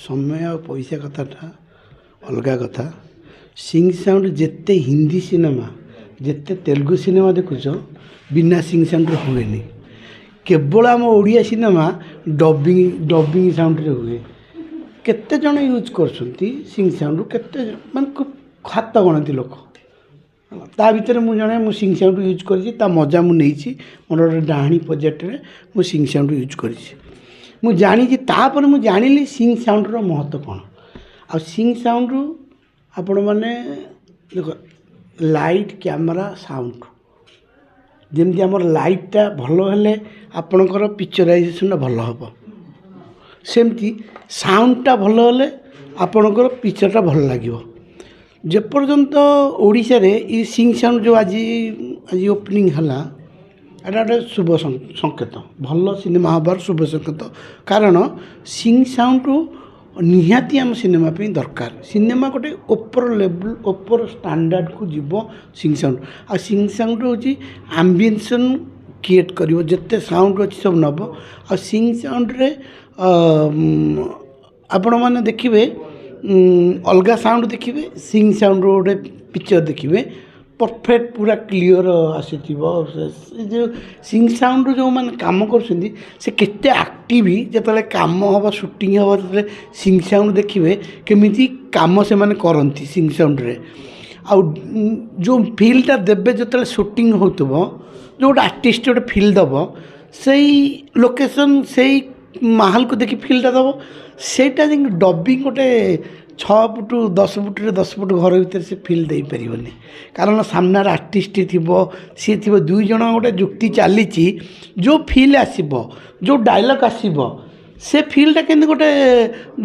समय और पैसा कथाटा अलग कथा सिंह साउंड जिते हिंदी सिनेमा जिते तेलुगु सिनेमा देखुच बिना सिंह साउंड हुए केवल आम ओडिया सिनेमा डबिंग साउंड हुए केते जन यूज कर सिंह साउंड केते मान खात गणती लोक ता भितर मुझे सिंह साउंड यूज कर मजा मुझे मोर गोटे डाणी प्रोजेक्ट में मु सिंह साउंड यूज कर जानी तापर मुझे जानी सिंह साउंड महत्व कौन आ सिंह साउंड आपण मैंने देख लाइट कैमेरा साउंड जमी आम लाइटा भल हेले आपणकर पिक्चराइजेशन भल हम सेमती साउंडटा भल हेले आपणकर पिक्चरटा भल लगे जेपर्यंत ओडिशा रे ई सिंह साउंड जो आज आज ओपनिंग है एटा गोटे शुभ संकेत भल सिनेमा हबार शुभ संकेत कारण सिंह साउंड निहाती आम सिनेमा पे दरकार सिनेमा गोटे ओपर लेवल ओपर स्टैंडर्ड को जीव सिंह साउंड आ सिंह साउंड हूँ आम्बिएंसन क्रिएट कर जिते साउंड अच्छी सब नब आ सिंह साउंड रे आपण मैंने देखिए अलगा साउंड देखिए सिंह साउंड गोटे पिक्चर देखिए परफेक्ट पूरा क्लीयर आसी जो सिंह साउंड जो मैंने काम करते एक्टिव जिते काम हम शूटिंग हम जो सिंह साउंड देखिए केमी कम से मैंने करती सिंह साउंड रे आ जो फिल्डटा देवे जो शूटिंग हो जो गोटे आर्टिस्ट गोटे फिल दब से लोकेशन से माहौल को देखी फिल्डटा दब सेटा डबिंग गोटे 6 फुट 10 फुट 10 फुट घर भीतर से फिल दे पारिबनी कारण सामने आर्टिस्ट सी थी दुई जन गोटे जुक्ति चली जो फिल आसब जो डायलॉग आसब से फिल्डटा के गोटे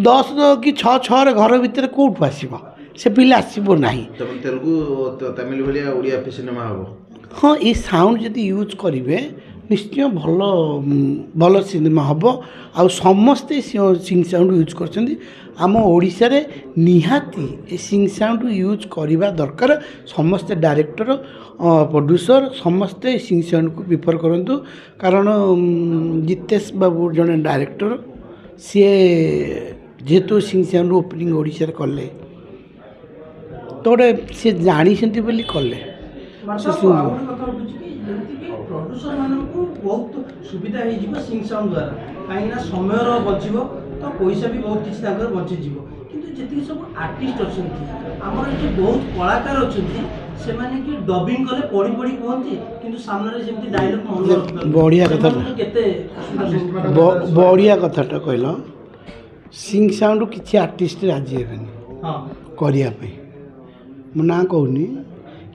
10 कि 6 घर भीतर कौटू आसब से फिल आसब ना तेलुगु तमिल भाया ओडिया सिनेमा हम हाँ ये साउंड जदि यूज करेंगे निश्चय भल भल सिनेमा हम आ समस्ते सिंह साउंड यूज कर आम ओडिशा रे निहाती सिंह साउंड यूज करवा दरकार समस्ते डायरेक्टर प्रोड्यूसर समस्ते सिंह साउंड को प्रिफर करूँ कारण जितेश बाबू जड़े डायरेक्टर सी जेहेतु सिंह साउंड ओपनिंग ओडिशा रे कले तो गोटे सी जानी कले प्रड्यूसर मानक बहुत सुविधा हो सिंह साउंड द्वारा कहीं समय बचब तो पैसा भी बहुत किसी बची किंतु जी सब आर्टिस्ट अच्छा आमर ये बहुत कलाकार अच्छा से कि डबिंग कले पढ़ी पढ़ी कहती कि सामने से डायलॉग बढ़िया कथा बढ़िया कथाटा कहल सिंह साउंड किसी आर्टिस्ट राजी हेनी करने मो ना कहूनी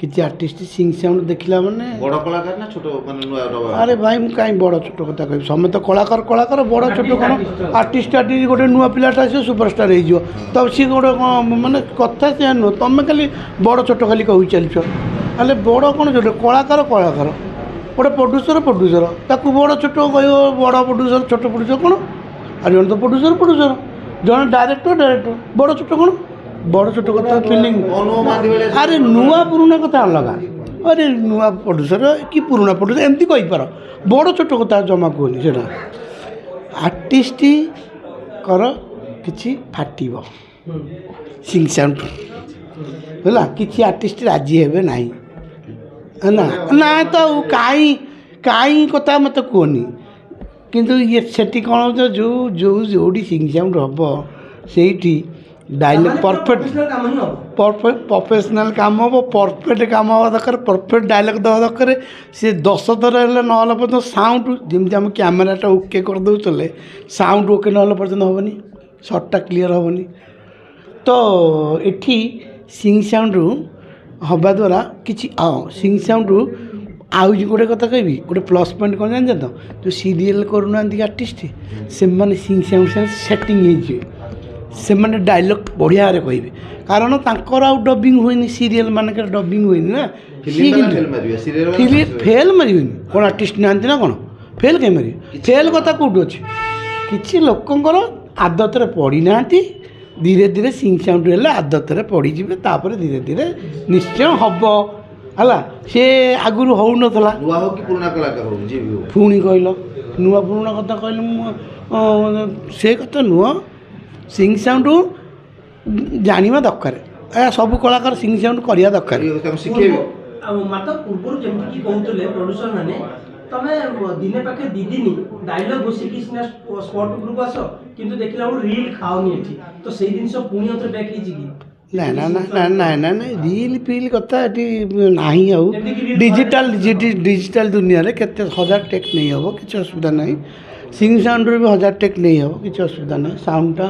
किसी आर्टिस्ट सिंह साउंड देखला माने बड़ कलाकार ना छोट माने नुआ अरे भाई मु कहीं बड़ छोट कथा कह समय तो कलाकार कलाकार बड़ छोट कौन आर्टिस्ट गोटे नुआ पिलाटा आस सुपरस्टार हो तब सी गोटे माने कथा से नुह तुम खाली बड़ छोट खाली कही चलछ हेल्ले बड़ कौन छोट कलाकार कलाकार गोटे प्रोड्यूसर ताकू बड़ छोट कह बड़ प्रोड्यूसर छोट प्रोड्यूसर कौन और जन तो प्रोड्यूसर जन डायरेक्टर बड़ छोट कौन बड़ छोट कथा फिलिंग अरे नुआ पुराना कथा अलग अरे नुआ प्रोड्यूसर कि पुराना प्रोड्यूसर एमती कहीपर बड़ छोट कथा जमा कहनी से आर्टिस्ट कर कि फाटब सिंह साउंड है कि आर्टिस्ट राजी हे ना ना ना तो कहीं कथा मत कहनी किंतु ये सेठी कौन जो जो जोड़ी सिंह साउंड हम से डायलॉग परफेक्ट प्रोफेशनल काम हम परफेक्ट काम हवा दरकार परफेक्ट डायलॉग दवा दरकार सी 10 थर है ना पर्यटन साउंड जमी आम कैमेराटा ओके करदे चले साउंड ओके ना पर्यटन हेनी शॉर्टटा क्लीयर हेनी तो ये सिंह साउंड हवा द्वारा कि सिंह साउंड आउ गोटे कथा कहबी गोटे प्लस पॉइंट कौन जान तो जो सीरियल करूना आर्टिस्ट से मैंने सिंह साउंड सेटिंग से मैंने डायलॉग बढ़िया कहे कारण तांकर आउ डबिंग हुई सीरियल मानक डबिंग हुई ना फेल मारे कौन आर्टिस्ट ना ना कौन फेल कहीं मारे फेल कथा कौटू अच्छे किसी लोकंर आदत पड़ी ना धीरे धीरे सिंह साउंड हेल्ले आदत पड़ी तापर धीरे धीरे निश्चय हम है सी आगुरी हो नाला पुणी कहल नुआ पुराणा कथा कहल से कथा नुह ସିଙ୍ଗ ସାଉଣ୍ଡ ଜାଣିବା ଦରକାର। ଏହା ସବୁ କଳାକାର ସିଙ୍ଗ ସାଉଣ୍ଡ କରିବା ଦରକାର। ତାଙ୍କୁ ଶିଖେଇବେ। ଆଉ ମାତ୍ର ପୂର୍ବରୁ ଯେମିତିକି କହୁଥିଲେ ପ୍ରଡ୍ୟୁସର ମାନେ ତମେ ଦିନେ ପାଖେ 2 ଦିନ ଡାଇଲଗ ଘୋଷିକି ସିନା ସ୍ପଟ ଉପରକୁ ଆସ, କିନ୍ତୁ ଦେଖିଲା ବେଳକୁ ରିଲ୍ ଖାଉନି ଏଠି। ତ ସେଇ ଜିନିଷ ପୁଣି ଆଉ ଥରେ ବ୍ୟାକ୍ ହେଇଛି କି? ନାଇଁ ରିଲ୍ ଫିଲ୍ କଥା ଏଠି ନାହିଁ। ଆଉ ଡିଜିଟାଲ ଦୁନିଆରେ କେତେ 1000 ଟେକ୍ ନେଇ ହେବ, କିଛି ଅସୁବିଧା ନାହିଁ। ସିଙ୍ଗ ସାଉଣ୍ଡରେ ବି 1000 ଟେକ୍ ନେଇ ହେବ, କିଛି ଅସୁବିଧା ନାହିଁ। ସାଉଣ୍ଡଟା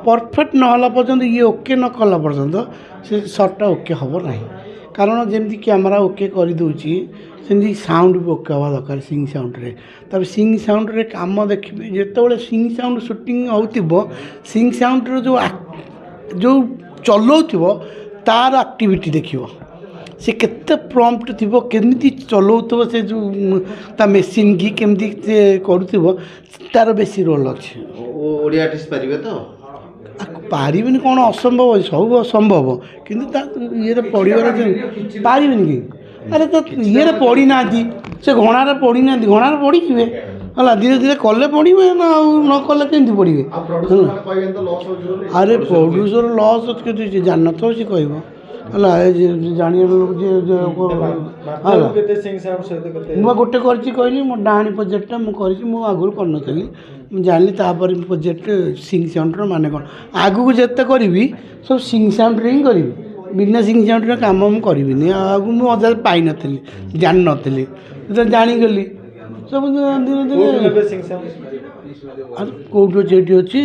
ପରଫେକ୍ଟ ନହେଲା ପର୍ଯ୍ୟନ୍ତ, ଇଏ ଓକେ ନ କଲା ପର୍ଯ୍ୟନ୍ତ ସେ ସଟ୍ଟା ଓକେ ହେବ ନାହିଁ। କାରଣ ଯେମିତି କ୍ୟାମେରା ଓକେ କରିଦେଉଛି, ସେମିତି ସାଉଣ୍ଡ ବି ଓକେ ହେବା ଦରକାର ସିଙ୍ଗ ସାଉଣ୍ଡରେ। ତାପରେ ସିଙ୍ଗ ସାଉଣ୍ଡରେ କାମ ଦେଖିବେ, ଯେତେବେଳେ ସିଙ୍ଗ ସାଉଣ୍ଡ ସୁଟିଂ ହେଉଥିବ, ସିଙ୍ଗ ସାଉଣ୍ଡର ଯେଉଁ ଚଲାଉଥିବ ତାର ଆକ୍ଟିଭିଟି ଦେଖିବ, ସେ କେତେ ପ୍ରମ୍ପ୍ଟ ଥିବ, କେମିତି ଚଲାଉଥିବ, ସେ ଯେଉଁ ତା ମେସିନ୍ କି କେମିତି ସେ କରୁଥିବ, ତାର ବେଶୀ ରୋଲ୍ ଅଛି। ଓଡ଼ିଆ ଆର୍ଟିଷ୍ଟ ପାରିବେ ତ? ପାରିବେନି କ'ଣ ଅସମ୍ଭବ? ସବୁ ଅସମ୍ଭବ, କିନ୍ତୁ ତା ଇଏରେ ପଡ଼ିବାର ପାରିବେନି କି? ଆରେ ତ ଇଏରେ ପଡ଼ିନାହାନ୍ତି, ସେ ଘଣାରେ ପଡ଼ିଯିବେ ହେଲା। ଧୀରେ ଧୀରେ କଲେ ପଡ଼ିବେ ନା, ଆଉ ନ କଲେ କେମିତି ପଡ଼ିବେ? ଆରେ ପ୍ରଡ୍ୟୁସର ଲସ୍ କେତେ ଜାଣିନଥିବ ସେ କହିବ ହେଲା। ଜାଣିବା ଲୋକ ମୁଁ ଗୋଟେ କରିଛି କହିଲି, ମୋ ଡାହାଣୀ ପ୍ରୋଜେକ୍ଟଟା ମୁଁ କରିଛି, ମୁଁ ଆଗରୁ କରିନଥିଲି। ମୁଁ ଜାଣିଲି ତାପରେ ପ୍ରୋଜେକ୍ଟ ସିଙ୍ଗ ସାଉଣ୍ଡର ମାନେ କ'ଣ। ଆଗକୁ ଯେତେ କରିବି ସବୁ ସିଙ୍ଗ ସାଉଣ୍ଡରେ ହିଁ କରିବି, ବିନା ସିଙ୍ଗ ସାଉଣ୍ଡରେ କାମ ମୁଁ କରିବିନି। ଆଗକୁ ମୁଁ ଅଧା ପାଇନଥିଲି, ଜାଣିନଥିଲି, ଯେତେବେଳେ ଜାଣିଗଲି ସବୁ ଧୀରେ ଧୀରେ। ଆରେ କେଉଁଠି ଅଛି, ଏଠି ଅଛି,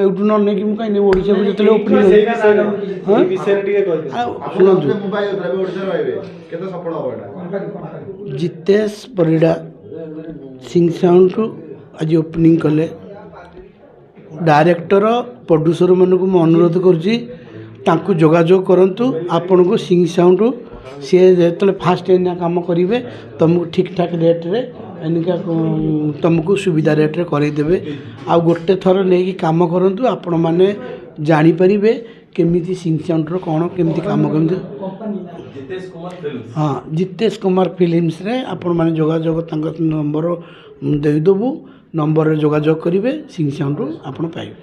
ଏଇଠୁ ନ ନେଇକି ମୁଁ କାହିଁକି ଓଡ଼ିଶାକୁ ଯେତେବେଳେ ଓପନିଂ ଶୁଣନ୍ତୁ, ଜିତେଶ ପରିଡ଼ା ସିଙ୍ଗ ସାଉଣ୍ଡରୁ ଆଜି ଓପନିଂ କଲେ। ଡାଇରେକ୍ଟର ପ୍ରଡ୍ୟୁସରମାନଙ୍କୁ ମୁଁ ଅନୁରୋଧ କରୁଛି, ତାଙ୍କୁ ଯୋଗାଯୋଗ କରନ୍ତୁ। ଆପଣଙ୍କୁ ସିଙ୍ଗ ସାଉଣ୍ଡ ସିଏ ଯେତେବେଳେ ଫାଷ୍ଟ ଏଇନା କାମ କରିବେ, ତୁମକୁ ଠିକ୍ ଠାକ୍ ରେଟ୍ରେ ଏନିକା ତୁମକୁ ସୁବିଧା ରେଟ୍ରେ କରେଇଦେବେ। ଆଉ ଗୋଟେ ଥର ନେଇକି କାମ କରନ୍ତୁ, ଆପଣମାନେ ଜାଣିପାରିବେ କେମିତି ସିଙ୍ଗ ସାଉଣ୍ଡର କ'ଣ କେମିତି କାମ କେମିତି। ହଁ, ଜିତେଶ କୁମାର ଫିଲ୍ମସରେ ଆପଣମାନେ ଯୋଗାଯୋଗ, ତାଙ୍କ ନମ୍ବର ଦେଇଦେବୁ, ନମ୍ବରରେ ଯୋଗାଯୋଗ କରିବେ, ସିଙ୍ଗ ସାଉଣ୍ଡ ଆପଣ ପାଇବେ।